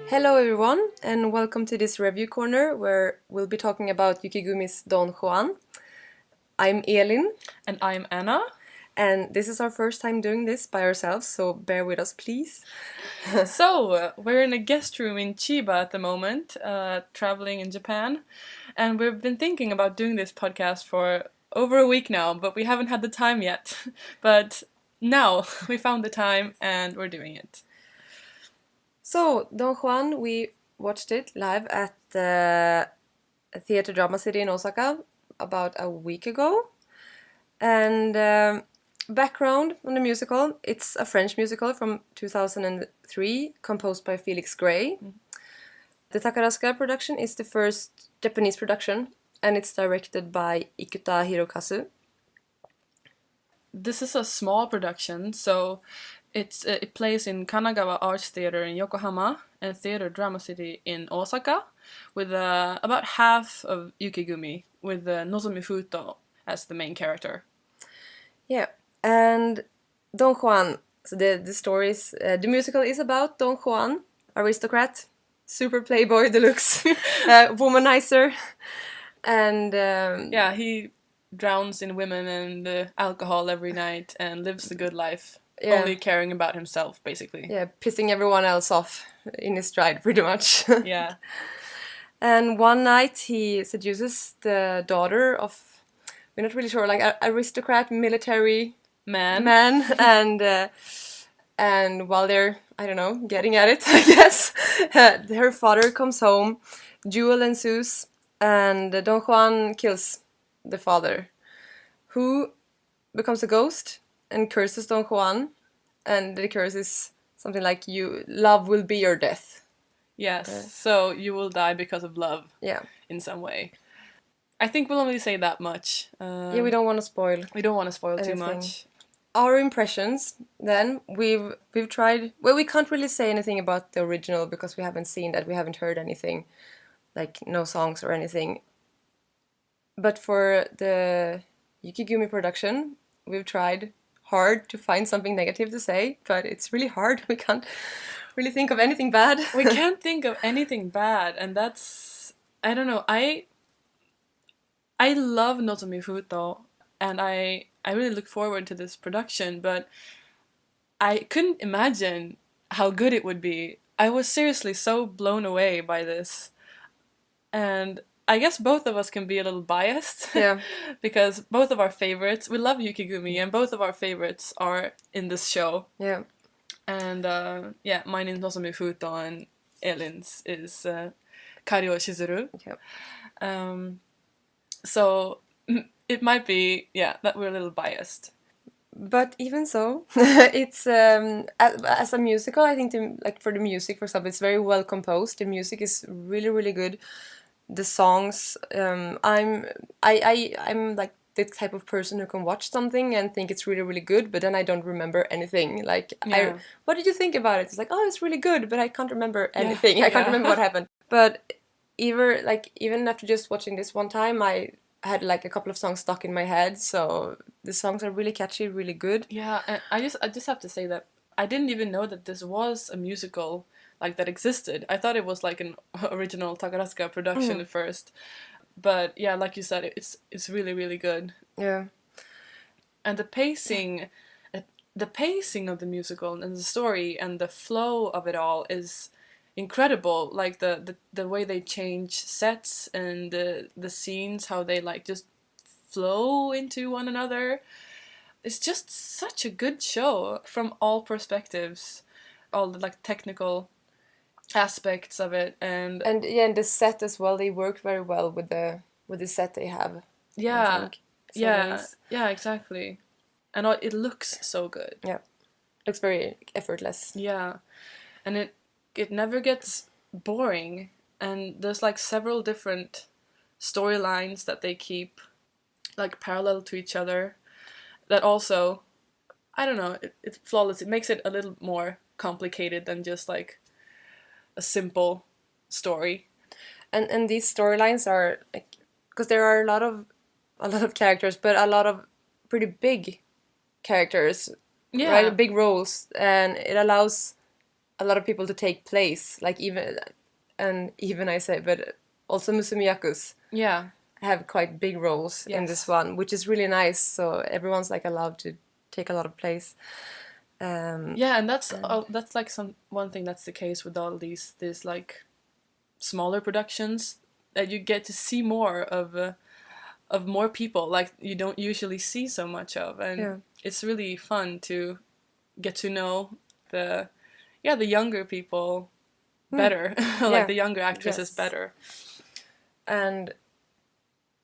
Hello everyone, and welcome to this review corner where we'll be talking about Yukigumi's Don Juan. I'm Elin. And I'm Anna. And this is our first time doing this by ourselves, so bear with us, please. We're in a guest room in Chiba at the moment, traveling in Japan. And we've been thinking about doing this podcast for over a week now, but we haven't had the time yet. But now we found the time and we're doing it. So, Don Juan, we watched it live at the Theatre Drama City in Osaka about a week ago. And background on the musical, it's a French musical from 2003, composed by Felix Gray. Mm-hmm. The Takarazuka production is the first Japanese production, and it's directed by Ikuta Hirokazu. This is a small production, so it plays in Kanagawa Arts Theatre in Yokohama and Theatre Drama City in Osaka, with about half of Yukigumi, with Nozomi Futo as the main character. Yeah, and Don Juan, so the stories, the musical is about Don Juan, aristocrat, super playboy deluxe, womanizer, and... he drowns in women and alcohol every night and lives the good life. Yeah. Only caring about himself, basically. Yeah, pissing everyone else off in his stride, pretty much. Yeah. And one night he seduces the daughter of, we're not really sure, like aristocrat, military man, and while they're, I don't know, getting at it, I guess, her father comes home, duel ensues, and Don Juan kills the father, who becomes a ghost and curses Don Juan, and the curse is something like love will be your death. Yes, so you will die because of love. Yeah. In some way. I think we'll only say that much. Yeah, we don't want to spoil. We don't want to spoil anything. Too much. Our impressions, then, we've tried... Well, we can't really say anything about the original because we haven't seen that, we haven't heard anything, like no songs or anything. But for the Yukigumi production, we've tried hard to find something negative to say, but it's really hard. We can't really think of anything bad. We can't think of anything bad, and that's... I don't know, I love Nozomi Futo, and I really look forward to this production, but I couldn't imagine how good it would be. I was seriously so blown away by this. And I guess both of us can be a little biased. Yeah. Because both of our favorites, we love Yukigumi, and both of our favorites are in this show. Yeah. And mine is Nozomi Futo, and Elin's is Kario Shizuru. Yeah. So it might be, that we're a little biased. But even so, it's as a musical, I think for the music, for example, it's very well composed. The music is really, really good. The songs, I'm like the type of person who can watch something and think it's really, really good, but then I don't remember anything. Like, what did you think about it? It's like, oh, it's really good, but I can't remember anything. Yeah. I can't remember what happened. But even after just watching this one time, I had like a couple of songs stuck in my head. So the songs are really catchy, really good. Yeah, and I just have to say that I didn't even know that this was a musical like that existed. I thought it was like an original Takarazuka production at first. But yeah, like you said, it's really, really good. Yeah. And the pacing of the musical and the story and the flow of it all is incredible. Like the way they change sets and the scenes, how they like just flow into one another. It's just such a good show from all perspectives, all the like technical aspects of it, and the set as well. They work very well with the set they have. Exactly. And it looks so good. Yeah, looks very effortless. Yeah, and it never gets boring. And there's like several different storylines that they keep like parallel to each other. That also, I don't know, it's flawless. It makes it a little more complicated than just like a simple story. And these storylines are like, because there are a lot of characters, but a lot of pretty big characters, right? Big roles, and it allows a lot of people to take place, like even I say, but also Musumiyakus Yeah. have quite big roles in this Yes. one, which is really nice. So everyone's like allowed to take a lot of place. Yeah, and that's like one thing that's the case with all these like smaller productions, that you get to see more of more people like you don't usually see so much of, and Yeah. it's really fun to get to know the younger people better, like Yeah. the younger actresses Yes. better. And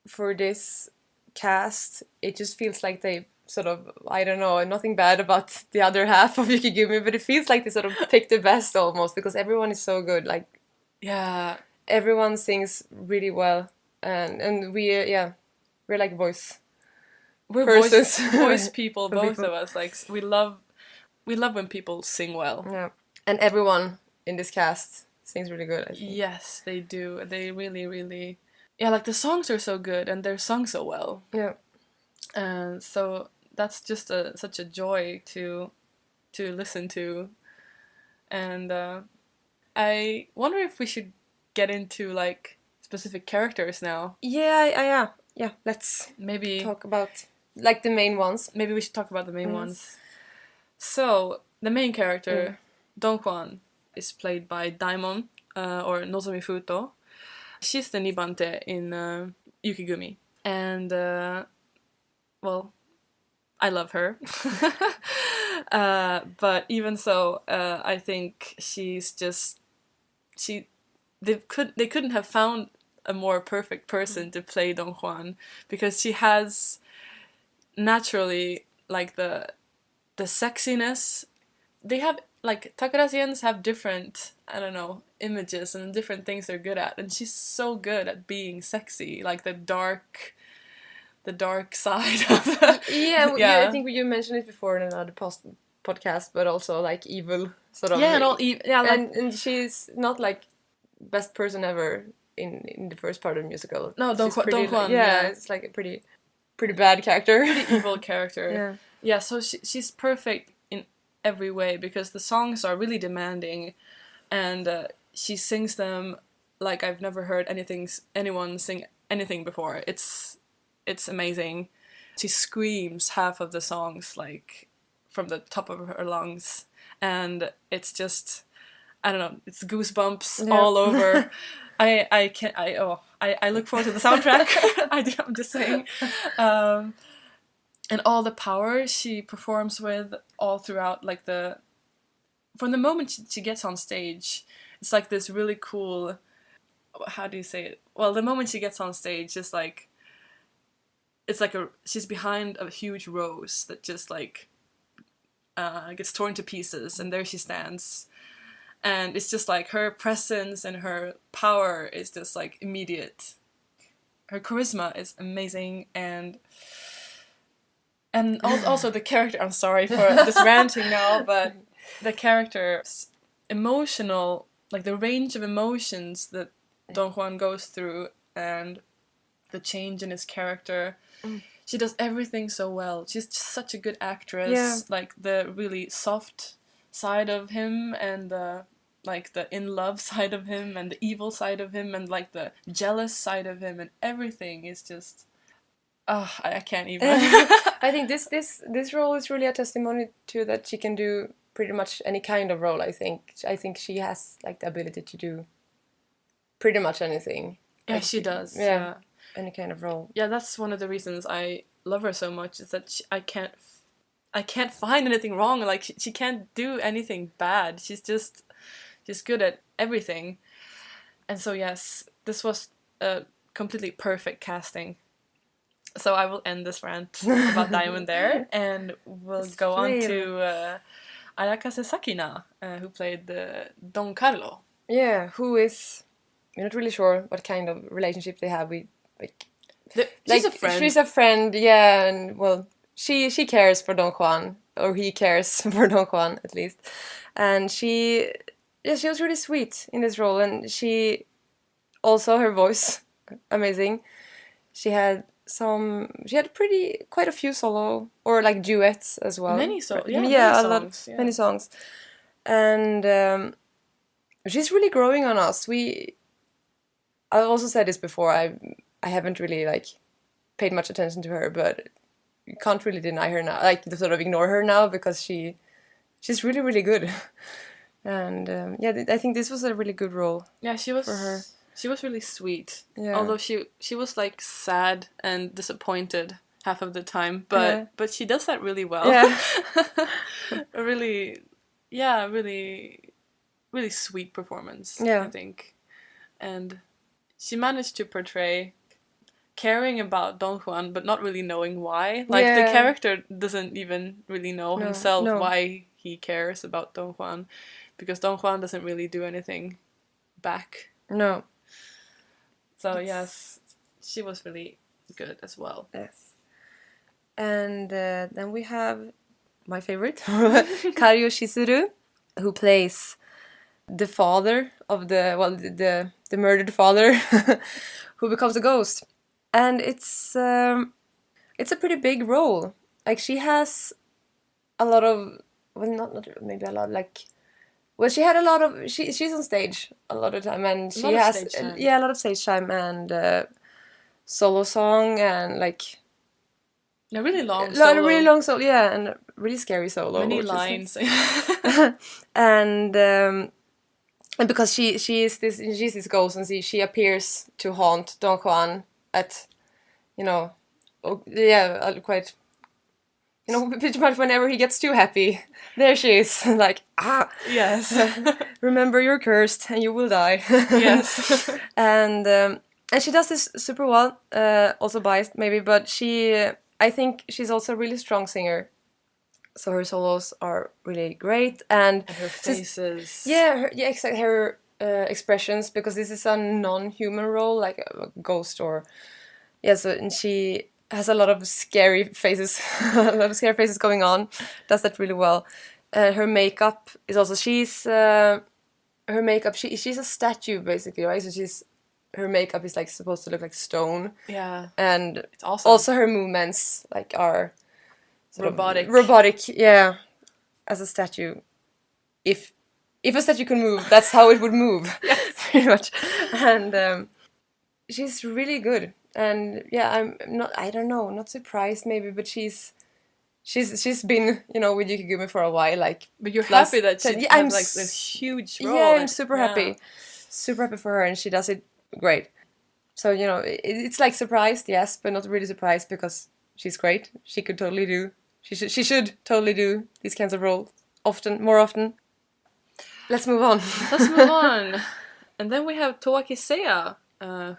for this cast, it just feels like they sort of, I don't know, nothing bad about the other half of Yukigumi, but it feels like they sort of picked the best almost, because everyone is so good. Like, Yeah, everyone sings really well, and we're like voice we're persons. voice people, For both people. of us. Like we love when people sing well. Yeah, and everyone in this cast sings really good, I think. Yes, they do. They really, really, yeah. Like the songs are so good, and they're sung so well. Yeah. And so that's just such a joy to listen to. And I wonder if we should get into like specific characters now. Yeah. Let's Maybe talk about like the main ones. maybe we should talk about the main Yes. ones. So the main character, Don Juan, is played by Daimon, or Nozomi Futo. She's the Nibante in Yukigumi, and well, I love her. But even so, I think she's just they couldn't have found a more perfect person to play Don Juan, because she has naturally like the sexiness. They have like Takarazians have different, I don't know, images and different things they're good at, and she's so good at being sexy, like the dark side of I think you mentioned it before in another podcast, but also like evil sort of. And she's not like best person ever in the first part of the musical. No, Don Juan. It's like a pretty bad character. Pretty evil character. Yeah. Yeah, so she's perfect in every way, because the songs are really demanding, and she sings them like I've never heard anyone sing anything before. It's amazing. She screams half of the songs like from the top of her lungs, and it's just, I don't know, it's goosebumps all over. I look forward to the soundtrack. I'm just saying. And all the power she performs with all throughout, like from the moment she gets on stage, it's like this really cool, how do you say it? Well, the moment she gets on stage, it's like she's behind a huge rose that just like gets torn to pieces, and there she stands. And it's just like her presence and her power is just like immediate. Her charisma is amazing, and also the character. I'm sorry for this ranting now, but the character's emotional, like the range of emotions that Don Juan goes through, and the change in his character. She does everything so well. She's just such a good actress. Yeah. Like the really soft side of him, and like the in love side of him, and the evil side of him, and like the jealous side of him, and everything is just I can't even. I think this role is really a testimony to that she can do pretty much any kind of role. I think she has like the ability to do pretty much anything. Yeah, like, she does. Yeah, any kind of role. Yeah, that's one of the reasons I love her so much, is that I can't find anything wrong. Like she can't do anything bad. She's good at everything. And so yes, this was a completely perfect casting. So I will end this rant about Diamond there, and we'll go on to Ayakase Sakina, who played Don Carlo. Yeah, who is, we're not really sure what kind of relationship they have with, She's a friend. She's a friend, yeah, and well, she cares for Don Juan, or he cares for Don Juan at least, and she was really sweet in this role, and she also, her voice, amazing. She had quite a few solo or like duets as well. Many songs. Many songs. and she's really growing on us. I also said this before. I haven't really like paid much attention to her, but you can't really deny her now. Like sort of ignore her now because she's really really good. And I think this was a really good role. Yeah, she was for her. She was really sweet. Yeah. Although she was like sad and disappointed half of the time, but she does that really well. Yeah. Really really sweet performance. Yeah. I think, and she managed to portray caring about Don Juan, but not really knowing why. Like the character doesn't even really know himself why he cares about Don Juan, because Don Juan doesn't really do anything back. No. So yes, she was really good as well. Yes. And then we have my favorite, Kario Shizuru, who plays the father of the murdered father, who becomes a ghost. And it's a pretty big role. Like she has a lot of, well, not maybe a lot, like, well, she had a lot of, she's on stage a lot of time, and she has a lot of stage time and solo song and like a really long solo. Really long solo, yeah, and a really scary solo. Many lines. And because she's this ghost, and she appears to haunt Don Juan at, quite, pretty much whenever he gets too happy, there she is, like, yes, remember you're cursed and you will die. Yes. And she does this super well, also biased maybe, but I think she's also a really strong singer. So her solos are really great, and her faces. Exactly, her expressions, because this is a non-human role, like a ghost and she has a lot of scary faces, going on. Does that really well. Her makeup is also she's a statue basically, right? So her makeup is like supposed to look like stone. Yeah, and it's awesome. Also her movements like are robotic, yeah, as a statue. If a statue can move, that's how it would move. Yes. Pretty much. And she's really good. And yeah, I'm not surprised maybe, but she's been, with Yukigumi for a while, like. But you're happy that she has like this huge role. Yeah, I'm super happy. Super happy for her, and she does it great. So, it's like surprised, yes, but not really surprised, because she's great. She could totally do. She should totally do these kinds of roles more often. Let's move on. And then we have Toaki Seiya,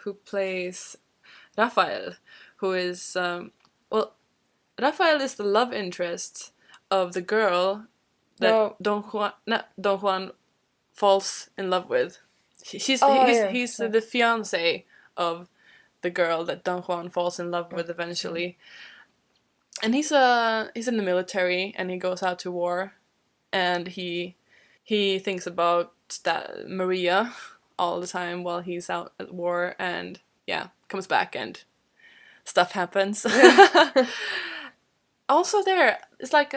who plays Raphael, who is Raphael is the love interest of the girl that Don Juan falls in love with. He's the fiancé of the girl that Don Juan falls in love with eventually. And he's in the military, and he goes out to war, and he thinks about that Maria all the time while he's out at war, and comes back and stuff happens. Also there, it's like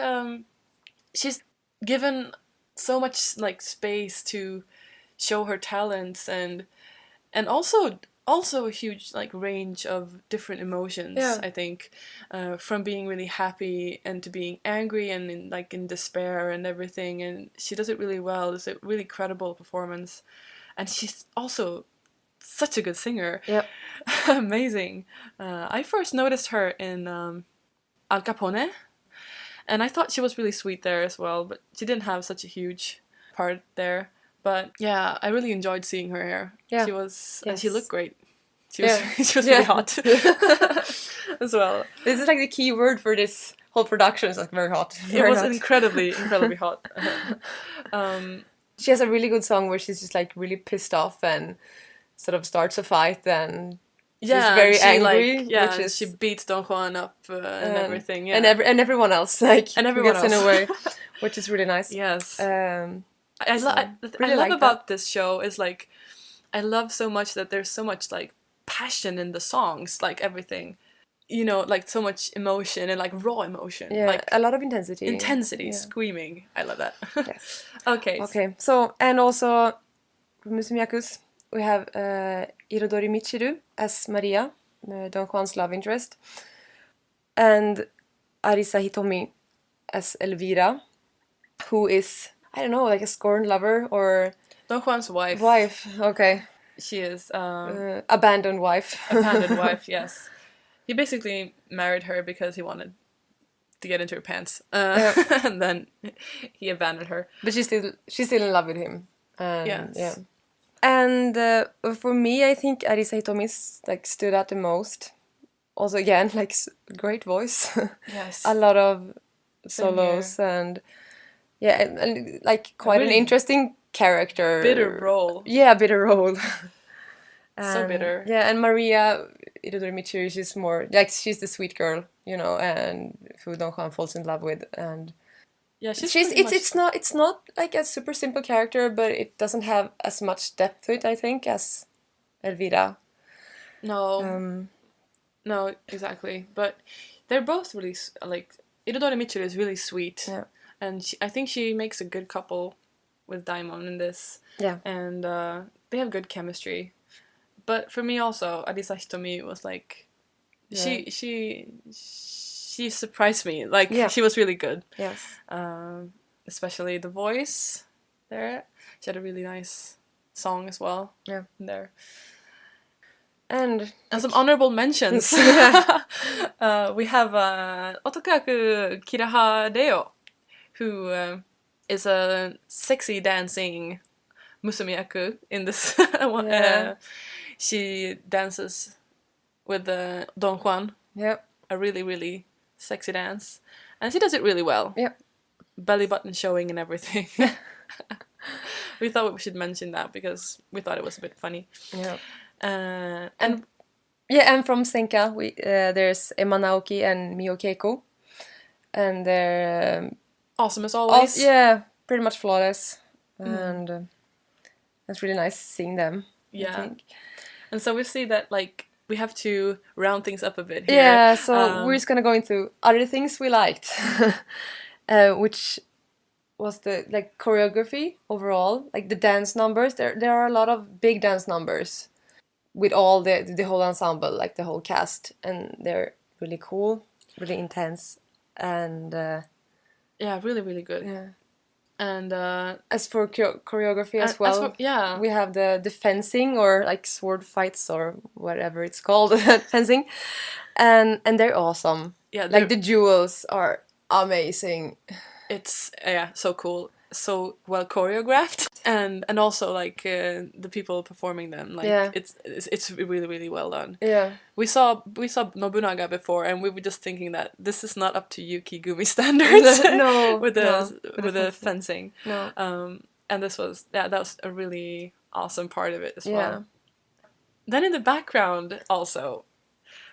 she's given so much like space to show her talents, and also a huge like range of different emotions. I think from being really happy and to being angry and in despair and everything, and she does it really well. It's a really credible performance, and she's also such a good singer. Yep. Amazing. I first noticed her in Al Capone, and I thought she was really sweet there as well, but she didn't have such a huge part there. But yeah, I really enjoyed seeing her here. Yeah. She was, and she looked great. She was really hot as well. This is like the key word for this whole production. It's like very hot. It was incredibly hot. She has a really good song where she's just like really pissed off and sort of starts a fight, and she's very angry. She beats Don Juan up and everything. Yeah, and everyone else gets in a way, which is really nice. Yes. I love about this show is like, I love so much that there's so much like passion in the songs, like everything. you know, like so much emotion and like raw emotion. Yeah, Like a lot of intensity. intensity, Yeah. screaming. I love that. Yes. Okay. Okay. So, and also from Musumiyaku's, we have Irodori Michiru as Maria, Don Juan's love interest, and Arisa Hitomi as Elvira, who is, I don't know, like a scorned lover or Don Juan's wife. wife. Okay. She is Abandoned wife. abandoned wife. Yes. He basically married her because he wanted to get into her pants, and then he abandoned her. But she's still in love with him. Yes. Yeah. And for me, I think Arisa Hitomi's like stood out the most. Also, again, like great voice. Yes. A lot of Same solos here. and yeah, and like quite an really interesting character. Bitter role. Yeah, bitter role. So bitter. Yeah, and Maria Irodori Michiru, she's more like she's the sweet girl, you know, and who Don Juan falls in love with, and Yeah, she's it's not like a super simple character, but it doesn't have as much depth to it, I think, as Elvira. No. No, exactly. But they're both really like Irodori Michiru is really sweet. Yeah. And I think she makes a good couple with Daimon in this. Yeah. And they have good chemistry. But for me also, Arisa Hitomi was like, she surprised me. Like she was really good. Yes. Especially the voice there. She had a really nice song as well. Yeah. There. And some honorable mentions. We have Otokaku Kiraha Deo, who is a sexy dancing Musumiyaku in this one. She dances with Don Juan. Yep. A really, really sexy dance. And she does it really well. Yep. Belly button showing and everything. We thought we should mention that because we thought it was a bit funny. Yeah. And from Senka, there's Emma Naoki and Mio Keiko. And they're... awesome as always. Pretty much flawless. And it's really nice seeing them, I think. And so we see that, like, we have to round things up a bit here. Yeah, so we're just gonna go into other things we liked. Which was the, like, choreography overall. Like, the dance numbers. There are a lot of big dance numbers with all the whole ensemble, like the whole cast. And they're really cool, really intense. And... really, really good. Yeah. And as for choreography as well, we have the fencing or like sword fights or whatever it's called, fencing, and they're awesome. Yeah, like the duels are amazing. It's so cool, so well choreographed, and also like the people performing them, like it's really, really well done. Yeah, we saw Nobunaga before, and we were just thinking that this is not up to Yuki Gumi standards. No, with the fencing. No, and this was that was a really awesome part of it as well. Then in the background also,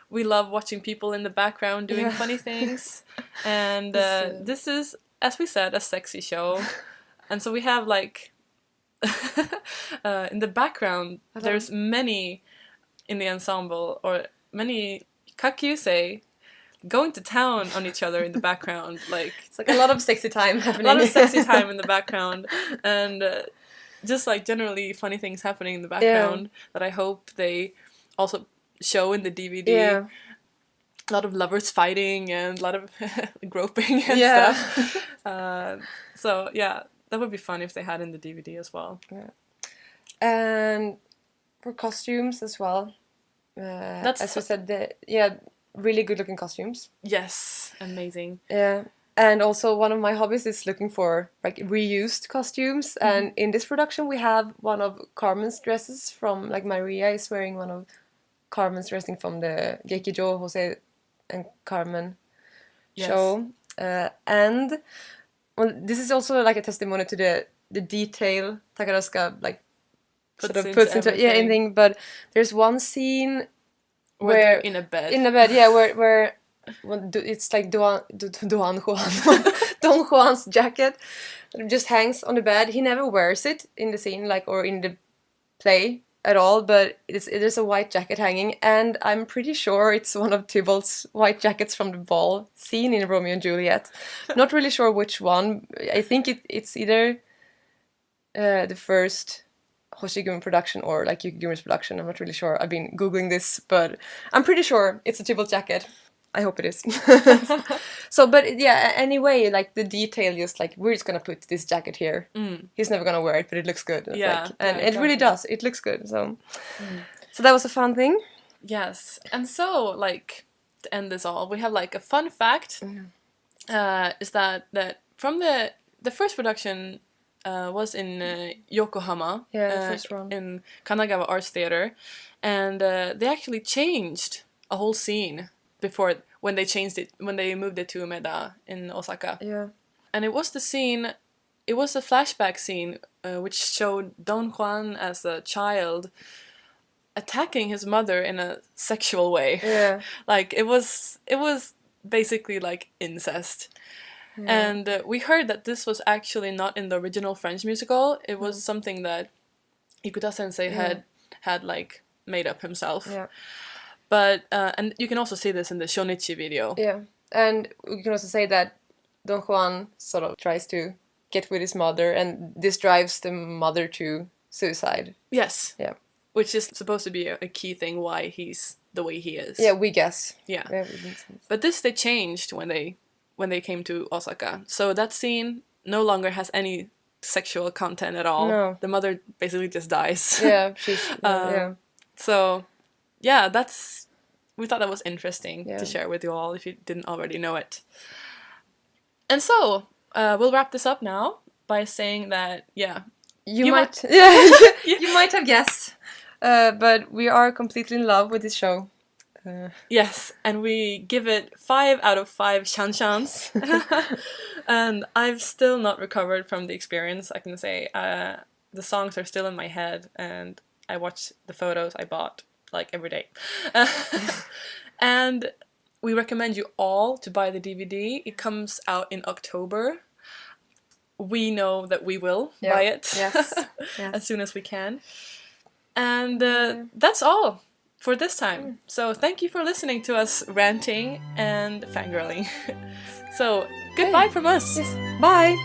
we love watching people in the background doing funny things, and this is, as we said, a sexy show. And so we have, like, in the background, there's many in the ensemble, or many kakyusei going to town on each other in the background. Like, it's like a lot of sexy time happening. A lot of sexy time in the background. And just, like, generally funny things happening in the background that I hope they also show in the DVD. Yeah. A lot of lovers fighting and a lot of groping and stuff. So, yeah, that would be fun if they had in the DVD as well. Yeah. And for costumes as well. As we said, really good looking costumes. Yes, amazing. Yeah. And also one of my hobbies is looking for like reused costumes. Mm-hmm. And in this production we have one of Carmen's dresses from, like, Maria is wearing one of Carmen's dressing from the Gekijo Jose and Carmen show. And well, this is also like a testimony to the detail Takarazuka like puts into anything. But there's one scene where they're in a bed, where it's like Don Juan's jacket just hangs on the bed. He never wears it in the scene, like, or in the play. at all, but there's a white jacket hanging, and I'm pretty sure it's one of Tybalt's white jackets from the ball scene in Romeo and Juliet. Not really sure which one. I think it's either the first Hoshigumi production or like Yukigumi's production. I'm not really sure. I've been Googling this, but I'm pretty sure it's a Tybalt jacket. I hope it is. So, but yeah, anyway, like the detail, just like we're just gonna put this jacket here. He's never gonna wear it, but it looks good. It's Yeah, like, and yeah, it really exactly. does. It looks good. So, so that was a fun thing. Yes, and so like to end this all, we have like a fun fact. Is that from the first production was in Yokohama, Yeah, the first one. in Kanagawa Arts Theater, and they actually changed a whole scene before when they moved it to Umeda in Osaka. Yeah. And it was a flashback scene which showed Don Juan as a child attacking his mother in a sexual way. Yeah. Like it was basically like incest. Yeah. And we heard that this was actually not in the original French musical. It was something that Ikuta Sensei had like made up himself. Yeah. But and you can also see this in the Shonichi video. Yeah, and we can also say that Don Juan sort of tries to get with his mother, and this drives the mother to suicide. Yes. Yeah. Which is supposed to be a key thing why he's the way he is. Yeah, we guess. Yeah. Yeah, we think so. But this they changed when they came to Osaka. So that scene no longer has any sexual content at all. No. The mother basically just dies. Yeah, she's yeah. So yeah, we thought that was interesting Yeah. to share with you all if you didn't already know it. And so we'll wrap this up now by saying that You might you might have guessed, but we are completely in love with this show. Yes, and we give it 5 out of 5 shan-shans. And I've still not recovered from the experience, I can say. The songs are still in my head, and I watch the photos I bought like every day. And we recommend you all to buy the DVD. It comes out in October. We know that we will buy it. Yes. As soon as we can. And that's all for this time. So thank you for listening to us ranting and fangirling. So goodbye from us. Yes. Bye.